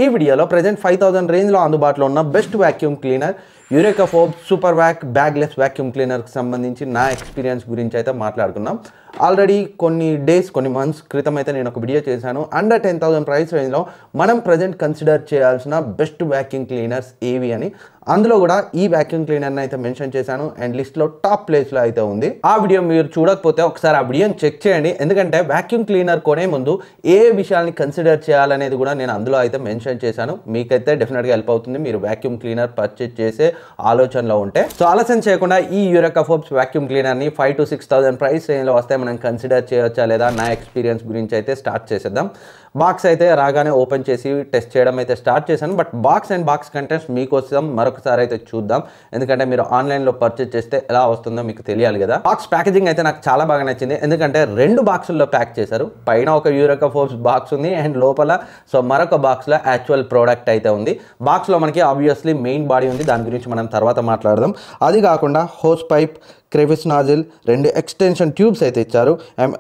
ఈ వీడియోలో ప్రెజెంట్ 5000 రేంజ్లో అందుబాటులో ఉన్న best vacuum cleaner Eureka Forbes super vac bagless vacuum క్లీనర్కి సంబంధించి నా ఎక్స్పీరియన్స్ గురించి అయితే మాట్లాడుకున్నాం. ఆల్రెడీ కొన్ని డేస్ కొన్ని మంత్స్ క్రితం అయితే నేను ఒక వీడియో చేశాను. అండర్ 10,000 ప్రైస్ రేంజ్లో మనం ప్రజెంట్ కన్సిడర్ చేయాల్సిన బెస్ట్ వాక్యూమ్ క్లీనర్స్ ఏవి అని. అందులో కూడా ఈ వాక్యూమ్ క్లీనర్ని అయితే మెన్షన్ చేశాను అండ్ లిస్ట్లో టాప్ ప్లేస్లో అయితే ఉంది. ఆ వీడియో మీరు చూడకపోతే ఒకసారి ఆ వీడియోని చెక్ చేయండి. ఎందుకంటే వాక్యూమ్ క్లీనర్ కొనే ముందు ఏ విషయాల్ని కన్సిడర్ చేయాలనేది కూడా నేను అందులో అయితే మెన్షన్ చేశాను. మీకైతే డెఫినెట్గా హెల్ప్ అవుతుంది మీరు వాక్యూమ్ క్లీనర్ పర్చేజ్ చేసే ఆలోచనలో ఉంటే. సో ఆలస్యం చేయకుండా ఈ యూరేకా ఫోర్బ్స్ వాక్యూమ్ క్లీనర్ని 5,000 to 6,000 ప్రైస్ రేంజ్లో వస్తే మనం కన్సిడర్ చేయొచ్చా లేదా నా ఎక్స్పీరియన్స్ గురించి అయితే స్టార్ట్ చేసేద్దాం. బాక్స్ అయితే రాగానే ఓపెన్ చేసి టెస్ట్ చేయడం అయితే స్టార్ట్ చేశాను. But box and box contents మీకోసం మరొకసారి అయితే చూద్దాం. ఎందుకంటే మీరు ఆన్లైన్లో పర్చేజ్ చేస్తే ఎలా వస్తుందో మీకు తెలియాలి కదా. బాక్స్ ప్యాకేజింగ్ అయితే నాకు చాలా బాగా నచ్చింది. ఎందుకంటే 2 బాక్సుల్లో ప్యాక్ చేశారు. పైన ఒక యూరేకా ఫోర్బ్స్ బాక్స్ ఉంది అండ్ లోపల మరొక బాక్స్లో యాక్చువల్ ప్రోడక్ట్ అయితే ఉంది. బాక్స్లో మనకి ఆబ్వియస్లీ మెయిన్ బాడీ ఉంది, దాని గురించి మనం తర్వాత మాట్లాడదాం. అది కాకుండా hose pipe, crevice nozzle, 2 extension tubes అయితే ఇచ్చారు.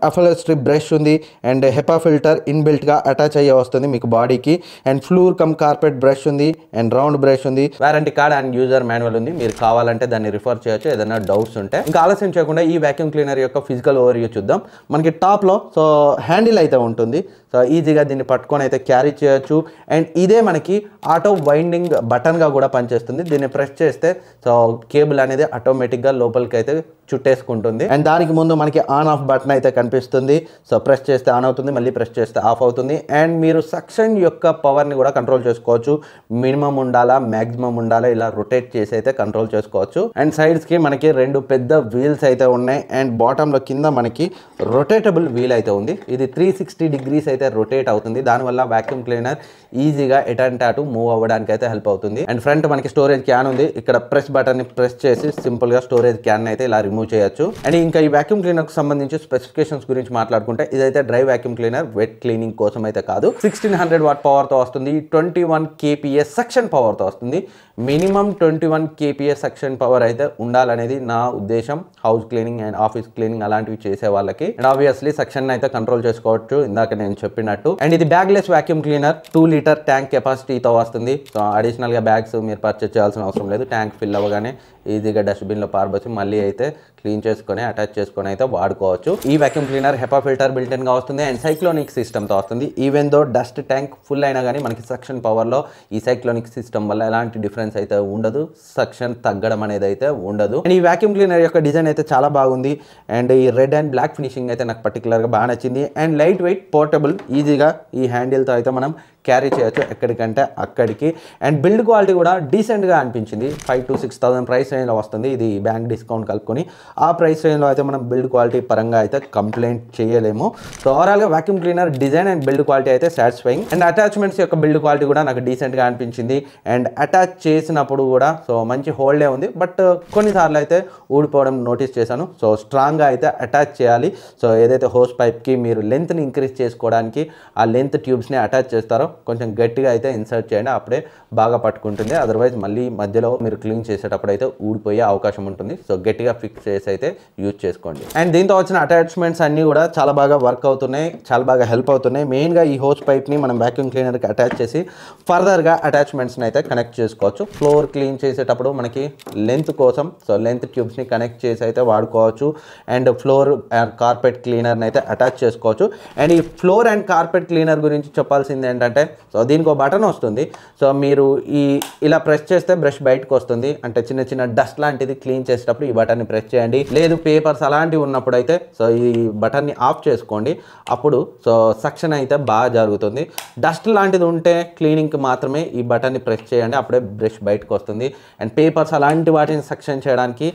ఎఫ్ఎల్ఎస్ స్ట్రిప్ బ్రష్ ఉంది అండ్ హెపా ఫిల్టర్ ఇన్బిల్ట్గా అటాచ్ అయ్యే వస్తుంది మీకు బాడీకి. And floor cum carpet brush ఉంది అండ్ రౌండ్ బ్రష్ ఉంది. Warranty card and user manual ఉంది, మీరు కావాలంటే దాన్ని రిఫర్ చేయొచ్చు ఏదైనా డౌట్స్ ఉంటే. ఇంకా ఆలస్యం చేయకుండా ఈ వాక్యూమ్ క్లీనర్ యొక్క ఫిజికల్ ఓవర్వ్యూ చూద్దాం. మనకి టాప్లో హ్యాండిల్ అయితే ఉంటుంది. ఈజీగా దీన్ని పట్టుకొని అయితే క్యారీ చేయొచ్చు. అండ్ ఇదే మనకి ఆటో వైండింగ్ బటన్గా కూడా పనిచేస్తుంది. దీన్ని ప్రెస్ చేస్తే కేబుల్ అనేది ఆటోమేటిక్గా లోపలికి అయితే చుట్టేసుకుంటుంది. అండ్ దానికి ముందు మనకి ఆన్ ఆఫ్ బటన్ అయితే కనిపిస్తుంది. ప్రెస్ చేస్తే ఆన్ అవుతుంది, మళ్ళీ ప్రెస్ చేస్తే ఆఫ్ అవుతుంది. అండ్ మీరు సక్షన్ యొక్క పవర్ని కూడా కంట్రోల్ చేసుకోవచ్చు. మినిమం ఉండాలా, మ్యాక్సిమం ఉండాలా, ఇలా రొటేట్ చేసి అయితే కంట్రోల్ చేసుకోవచ్చు. అండ్ సైడ్స్కి మనకి 2 పెద్ద వీల్స్ అయితే ఉన్నాయి. అండ్ బాటంలో కింద మనకి రొటేటబుల్ వీల్ అయితే ఉంది. ఇది 360 degrees అయితే రొటేట్ అవుతుంది. దానివల్ల వాక్యూమ్ క్లీనర్ ఈజీగా ఎటంటే అటు మూవ్ అవ్వడానికి అయితే హెల్ప్ అవుతుంది. అండ్ ఫ్రంట్ మనకి స్టోరేజ్ క్యాన్ ఉంది. ఇక్కడ ప్రెస్ బటన్ని ప్రెస్ చేసి సింపుల్గా స్టోరేజ్ క్యాన్ అయితే ఇలా రిమూవ్ చేయొచ్చు. అండ్ ఇంకా ఈ వాక్యూమ్ క్లీనర్కి సంబంధించి స్పెసిఫికేషన్స్ గురించి మాట్లాడుకుంటే ఇదైతే dry vacuum cleaner, wet cleaning కోసం అయితే కాదు. 1600 వాట్ పవర్తో వస్తుంది. 21 kPa సక్షన్ పవర్తో వస్తుంది. మినిమం 21 kPa సక్షన్ పవర్ అయితే ఉండాలనేది నా ఉద్దేశం. House cleaning and office cleaning అలాంటివి చేసే వాళ్ళకి. అండ్ ఆబ్వియస్లీ సక్షన్ అయితే కంట్రోల్ చేసుకోవచ్చు ఇందాక నేను చెప్పినట్టు. అండ్ ఇది bagless vacuum cleaner, 2 litre tank కెపాసిటీతో వస్తుంది. అడిషనల్గా బ్యాగ్స్ మీరు పర్చేస్ చేయాల్సిన అవసరం లేదు. ట్యాంక్ ఫిల్ అవ్వగానే ఈజీగా డస్ట్బిన్లో పారబోసి మళ్ళీ అయితే క్లీన్ చేసుకొని అటాచ్ చేసుకొని అయితే వాడుకోవచ్చు. ఈ vacuum cleaner HEPA filter built గా వస్తుంది అండ్ సైక్లోనిక్ సిస్టమ్తో వస్తుంది. Even though dust tank full అయినా కానీ మనకి సక్షన్ పవర్లో ఈ సైక్లోనిక్ సిస్టమ్ వల్ల ఎలాంటి డిఫరెన్స్ అయితే ఉండదు. సక్షన్ తగ్గడం అనేది అయితే ఉండదు. అండ్ ఈ వాక్యూమ్ క్లీనర్ యొక్క డిజైన్ అయితే చాలా బాగుంది. అండ్ ఈ రెడ్ అండ్ బ్లాక్ ఫినిషింగ్ అయితే నాకు పర్టికులర్గా బాగా నచ్చింది. అండ్ లైట్ వెయిట్, పోర్టబుల్, ఈజీగా ఈ హ్యాండిల్తో అయితే మనం క్యారీ చేయొచ్చు ఎక్కడికంటే అక్కడికి. అండ్ బిల్డ్ క్వాలిటీ కూడా డీసెంట్గా అనిపించింది. 5,000 to 6,000 ప్రైస్ రేంజ్లో వస్తుంది. ఇది బ్యాంక్ డిస్కౌంట్ కలుపుకొని ఆ ప్రైస్ రేంజ్లో అయితే మనం బిల్డ్ క్వాలిటీ పరంగా అయితే కంప్లైంట్ చేయలేము. ఓవరాల్గా vacuum cleaner design and build quality అయితే సాటిస్ఫైయింగ్. అండ్ అటాచ్మెంట్స్ యొక్క బిల్డ్ క్వాలిటీ కూడా నాకు డీసెంట్గా అనిపించింది. అండ్ అటాచ్ చేసినప్పుడు కూడా మంచి హోల్డే ఉంది. బట్ కొన్నిసార్లు అయితే ఊడిపోవడం నోటీస్ చేశాను. స్ట్రాంగ్గా అయితే అటాచ్ చేయాలి. ఏదైతే హోస్ పైప్కి మీరు లెంత్ని ఇంక్రీజ్ చేసుకోవడానికి ఆ లెంత్ ట్యూబ్స్ని అటాచ్ చేస్తారో కొంచెం గట్టిగా అయితే ఇన్సర్ట్ చేయండి, అప్పుడే బాగా పట్టుకుంటుంది. అదర్వైజ్ మళ్ళీ మధ్యలో మీరు క్లీన్ చేసేటప్పుడు అయితే ఊడిపోయే అవకాశం ఉంటుంది. గట్టిగా ఫిక్స్ చేసి అయితే యూజ్ చేసుకోండి. అండ్ దీంతో వచ్చిన అటాచ్మెంట్స్ అన్నీ కూడా చాలా బాగా వర్క్ అవుతున్నాయి, చాలా బాగా హెల్ప్ అవుతున్నాయి. మెయిన్గా ఈ హోస్ పైప్ని మనం వాక్యూమ్ క్లీనర్కి అటాచ్ చేసి ఫర్దర్గా అటాచ్మెంట్స్ని అయితే కనెక్ట్ చేసుకోవచ్చు. ఫ్లోర్ క్లీన్ చేసేటప్పుడు మనకి లెంత్ కోసం లెంత్ ట్యూబ్స్ని కనెక్ట్ చేసి అయితే వాడుకోవచ్చు. అండ్ ఫ్లోర్ కార్పెట్ క్లీనర్ని అయితే అటాచ్ చేసుకోవచ్చు. అండ్ ఈ ఫ్లోర్ అండ్ కార్పెట్ క్లీనర్ గురించి చెప్పాల్సింది ఏంటంటే దీనికి ఒక బటన్ వస్తుంది. మీరు ఇలా ప్రెస్ చేస్తే బ్రష్ బయటకు వస్తుంది. అంటే చిన్న చిన్న డస్ట్ లాంటిది క్లీన్ చేసేటప్పుడు ఈ బటన్ని ప్రెస్ చేయండి. లేదు పేపర్స్ అలాంటివి ఉన్నప్పుడు అయితే ఈ బటన్ని ఆఫ్ చేసుకోండి. అప్పుడు సక్షన్ అయితే బాగా జరుగుతుంది. డస్ట్ లాంటిది ఉంటే క్లీనింగ్కి మాత్రమే ఈ బటన్ని ప్రెస్ చేయండి, అప్పుడే బ్రష్ బయటకు వస్తుంది. అండ్ పేపర్స్ అలాంటి వాటిని సక్షన్ చేయడానికి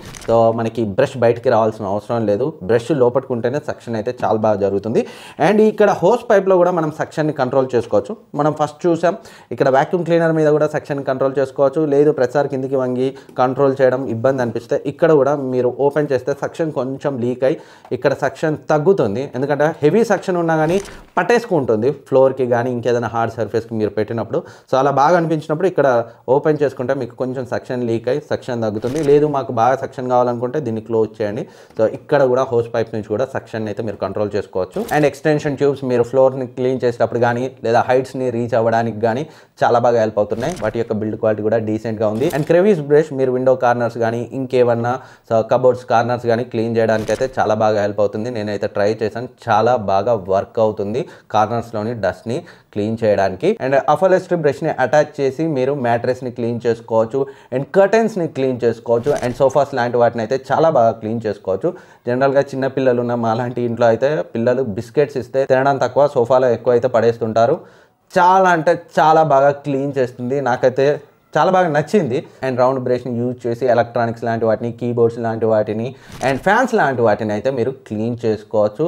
మనకి బ్రష్ బయటికి రావాల్సిన అవసరం లేదు. బ్రష్ లోపట్టుకుంటేనే సక్షన్ అయితే చాలా బాగా జరుగుతుంది. అండ్ ఇక్కడ హోస్ పైప్లో కూడా మనం సక్షన్ని కంట్రోల్ చేసుకోవచ్చు. మనం ఫస్ట్ చూసాం ఇక్కడ వాక్యూమ్ క్లీనర్ మీద కూడా సెక్షన్ కంట్రోల్ చేసుకోవచ్చు. లేదు ప్రతిసారి కిందికి వంగి కంట్రోల్ చేయడం ఇబ్బంది అనిపిస్తే ఇక్కడ కూడా మీరు ఓపెన్ చేస్తే సెక్షన్ కొంచెం లీక్ అయ్యి ఇక్కడ సెక్షన్ తగ్గుతుంది. ఎందుకంటే హెవీ సెక్షన్ ఉన్నా కానీ పట్టేసుకుంటుంది ఫ్లోర్కి కానీ ఇంకేదైనా హార్డ్ సర్ఫేస్కి మీరు పెట్టినప్పుడు. అలా బాగా అనిపించినప్పుడు ఇక్కడ ఓపెన్ చేసుకుంటే మీకు కొంచెం సెక్షన్ లీక్ అయ్యి సెక్షన్ తగ్గుతుంది. లేదు మాకు బాగా సెక్షన్ కావాలనుకుంటే దీన్ని క్లోజ్ చేయండి. ఇక్కడ కూడా హోస్ పైప్ నుంచి కూడా సెక్షన్ అయితే మీరు కంట్రోల్ చేసుకోవచ్చు. అండ్ ఎక్స్టెన్షన్ ట్యూబ్స్ మీరు ఫ్లోర్ని క్లీన్ చేసేటప్పుడు కానీ లేదా హైట్స్ని ని రీచ్ అవ్వడానికి కానీ చాలా బాగా హెల్ప్ అవుతున్నాయి. వాటి యొక్క బిల్డ్ క్వాలిటీ కూడా డీసెంట్గా ఉంది. అండ్ క్రెవిస్ బ్రష్ మీరు విండో కార్నర్స్ కానీ ఇంకేమన్నా కబోర్డ్స్ కార్నర్స్ కానీ క్లీన్ చేయడానికి అయితే చాలా బాగా హెల్ప్ అవుతుంది. నేనైతే ట్రై చేశాను, చాలా బాగా వర్క్ అవుతుంది కార్నర్స్లోని డస్ట్ని క్లీన్ చేయడానికి. అండ్ అఫాలెస్ట్రీ బ్రష్ని అటాచ్ చేసి మీరు మ్యాట్రెస్ని క్లీన్ చేసుకోవచ్చు అండ్ కర్టెన్స్ని క్లీన్ చేసుకోవచ్చు అండ్ సోఫాస్ లాంటి వాటిని అయితే చాలా బాగా క్లీన్ చేసుకోవచ్చు. జనరల్గా చిన్న పిల్లలు ఉన్న మాలాంటి ఇంట్లో అయితే పిల్లలు బిస్కెట్స్ ఇస్తే తినడం తక్కువ, సోఫాలో ఎక్కువ అయితే పడేస్తుంటారు. చాలా అంటే చాలా బాగా క్లీన్ చేస్తుంది, నాకైతే చాలా బాగా నచ్చింది. అండ్ రౌండ్ బ్రష్ని యూజ్ చేసి ఎలక్ట్రానిక్స్ లాంటి వాటిని, కీబోర్డ్స్ లాంటి వాటిని అండ్ ఫ్యాన్స్ లాంటి వాటిని అయితే మీరు క్లీన్ చేసుకోవచ్చు.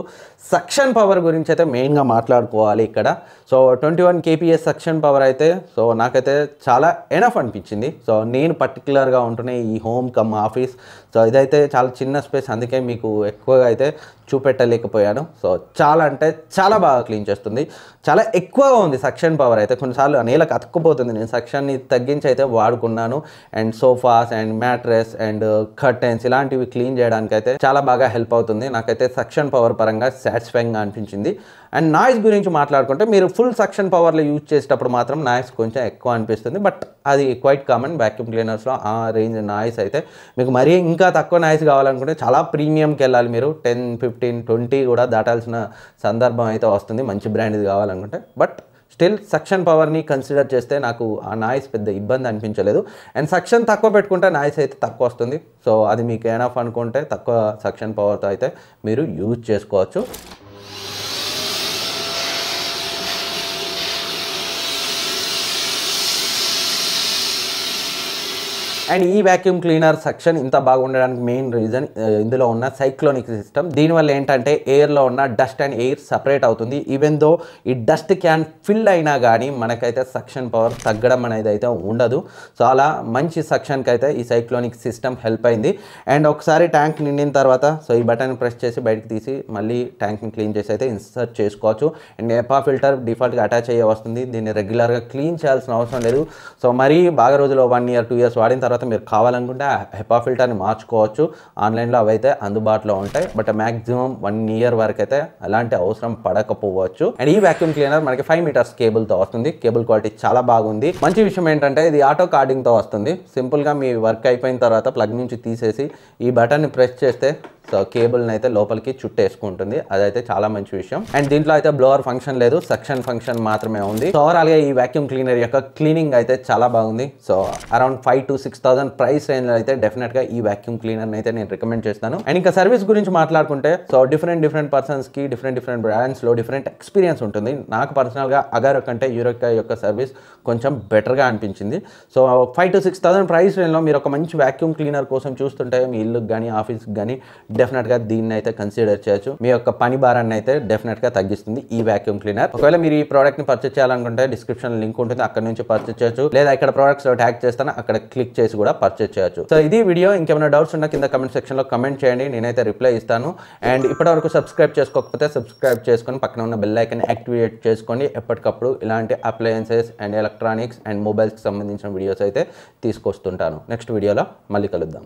సక్షన్ పవర్ గురించి అయితే మెయిన్గా మాట్లాడుకోవాలి ఇక్కడ. సో 21 kPa సక్షన్ పవర్ అయితే సో నాకైతే చాలా ఎనఫ్ అనిపించింది. సో నేను పర్టికులర్గా ఉంటున్న ఈ హోమ్ కమ్ ఆఫీస్, సో ఇదైతే చాలా చిన్న స్పేస్, అందుకే మీకు ఎక్కువగా అయితే చూపెట్టలేకపోయాను. సో చాలా అంటే చాలా బాగా క్లీన్ చేస్తుంది, చాలా ఎక్కువగా ఉంది సక్షన్ పవర్ అయితే. కొన్నిసార్లు నేలకు అతుక్కుపోతుంది, నేను సక్షన్ని తగ్గించి అయితే వాడుకున్నాను. And sofas and mattress and curtains ఇలాంటివి క్లీన్ చేయడానికి అయితే చాలా బాగా హెల్ప్ అవుతుంది. నాకైతే సక్షన్ పవర్ పరంగా సాటిస్ఫైయింగ్గా అనిపించింది. అండ్ నాయిస్ గురించి మాట్లాడుకుంటే మీరు ఫుల్ సక్షన్ పవర్లో యూజ్ చేసేటప్పుడు మాత్రం నాయిస్ కొంచెం ఎక్కువ అనిపిస్తుంది, బట్ అది క్వైట్ కామన్ వ్యాక్యూమ్ క్లీనర్స్లో ఆ రేంజ్ నాయిస్ అయితే. మీకు మరీ ఇంకా తక్కువ నాయిస్ కావాలనుకుంటే చాలా ప్రీమియంకి వెళ్ళాలి, మీరు 10, 15, 20 కూడా దాటాల్సిన సందర్భం అయితే వస్తుంది మంచి బ్రాండ్ ఇది కావాలనుకుంటే. బట్ స్టిల్ సక్షన్ పవర్ని కన్సిడర్ చేస్తే నాకు ఆ నాయిస్ పెద్ద ఇబ్బంది అనిపించలేదు. అండ్ సక్షన్ తక్కువ పెట్టుకుంటే నాయిస్ అయితే తక్కువ వస్తుంది. సో అది మీకు ఎనఫ్ అనుకుంటే తక్కువ సక్షన్ పవర్తో అయితే మీరు యూజ్ చేసుకోవచ్చు. అండ్ ఈ వ్యాక్యూమ్ క్లీనర్ సెక్షన్ ఇంత బాగుండడానికి మెయిన్ రీజన్ ఇందులో ఉన్న సైక్లోనిక్ సిస్టమ్. దీనివల్ల ఏంటంటే ఎయిర్లో ఉన్న డస్ట్ అండ్ ఎయిర్ సపరేట్ అవుతుంది. ఈవెన్ దో ఈ డస్ట్ క్యాన్ ఫిల్ అయినా కానీ మనకైతే సక్షన్ పవర్ తగ్గడం అనేది అయితే ఉండదు. సో అలా మంచి సక్షన్కి అయితే ఈ సైక్లోనిక్ సిస్టమ్ హెల్ప్ అయింది. అండ్ ఒకసారి ట్యాంక్ నిండిన తర్వాత సో ఈ బటన్ ప్రెస్ చేసి బయటకు తీసి మళ్ళీ ట్యాంక్ని క్లీన్ చేసి అయితే ఇన్సర్ట్ చేసుకోవచ్చు. అండ్ హెపా ఫిల్టర్ డిఫాల్ట్గా అటాచ్ అయ్యే వస్తుంది, దీన్ని రెగ్యులర్గా క్లీన్ చేయాల్సిన అవసరం లేదు. సో మరీ బాగా రోజులు 1 year 2 years వాడిన తర్వాత మీరు కావాలనుకుంటే హెపా ఫిల్టర్ని మార్చుకోవచ్చు. ఆన్లైన్లో అవైతే అందుబాటులో ఉంటాయి, బట్ మ్యాక్సిమం 1 year వరకు అయితే అలాంటి అవసరం పడకపోవచ్చు. అండ్ ఈ వ్యాక్యూమ్ క్లీనర్ మనకి 5 meters కేబుల్తో వస్తుంది. కేబుల్ క్వాలిటీ చాలా బాగుంది. మంచి విషయం ఏంటంటే ఇది ఆటో కార్డింగ్తో వస్తుంది. సింపుల్గా మీ వర్క్ అయిపోయిన తర్వాత ప్లగ్ నుంచి తీసేసి ఈ బటన్ని ప్రెస్ చేస్తే సో కేబుల్ని అయితే లోపలికి చుట్టేసుకుంటుంది, అదైతే చాలా మంచి విషయం. అండ్ దీంట్లో అయితే బ్లోవర్ ఫంక్షన్ లేదు, సక్షన్ ఫంక్షన్ మాత్రమే ఉంది. సో ఓవరాల్గా ఈ వ్యాక్యూమ్ క్లీనర్ యొక్క క్లీనింగ్ అయితే చాలా బాగుంది. సో అరౌండ్ 5,000 to 6,000 ప్రైస్ రేంజ్లో అయితే డెఫినెట్గా ఈ వ్యాక్యూమ్ క్లీనర్ని అయితే నేను రికమెండ్ చేస్తాను. అండ్ ఇంకా సర్వీస్ గురించి మాట్లాడుకుంటే సో డిఫరెంట్ పర్సన్స్కి డిఫరెంట్ బ్రాండ్స్లో డిఫరెంట్ ఎక్స్పీరియన్స్ ఉంటుంది. నాకు పర్సనల్గా అగారో కంటే యూరోకా యొక్క సర్వీస్ కొంచెం బెటర్గా అనిపించింది. సో 5,000 to 6,000 ప్రైస్ రేంజ్లో మీరు ఒక మంచి వ్యాక్యూమ్ క్లీనర్ కోసం చూస్తుంటే మీ ఇల్లుకి కానీ ఆఫీస్కి కానీ డెఫినెట్గా దీన్ని అయితే కన్సిడర్ చేయొచ్చు. మీ యొక్క పని భారాన్ని అయితే డెఫినెట్గా తగ్గిస్తుంది ఈ వ్యాక్యూమ్ క్లీనర్. ఒకవేళ మీరు ఈ ప్రోడక్ట్ని పర్చేస్ చేయాలనుకుంటే డిస్క్రిప్షన్ లింక్ ఉంటుంది, అక్కడ నుంచి పర్చేస్ చేయొచ్చు. లేదా ఇక్కడ ప్రోడక్ట్స్ ట్యాగ్ చేస్తాను, అక్కడ క్లిక్ చేసి కూడా పర్చేస్ చేయొచ్చు. సో ఇది వీడియో. ఇంకేమైనా డౌట్స్ ఉన్నా కింద కమెంట్ సెక్షన్లో కమెంట్ చేయండి, నేనైతే రిప్లై ఇస్తాను. అండ్ ఇప్పటివరకు సబ్స్క్రైబ్ చేసుకోకపోతే సబ్స్క్రైబ్ చేసుకొని పక్కన ఉన్న బెల్ ఐకాన్ యాక్టివేట్ చేసుకోండి. ఎప్పటికప్పుడు ఇలాంటి అప్లయన్సెస్ అండ్ ఎలక్ట్రానిక్స్ అండ్ మొబైల్స్కి సంబంధించిన వీడియోస్ అయితే తీసుకొస్తుంటాను. నెక్స్ట్ వీడియోలో మళ్ళీ కలుద్దాం.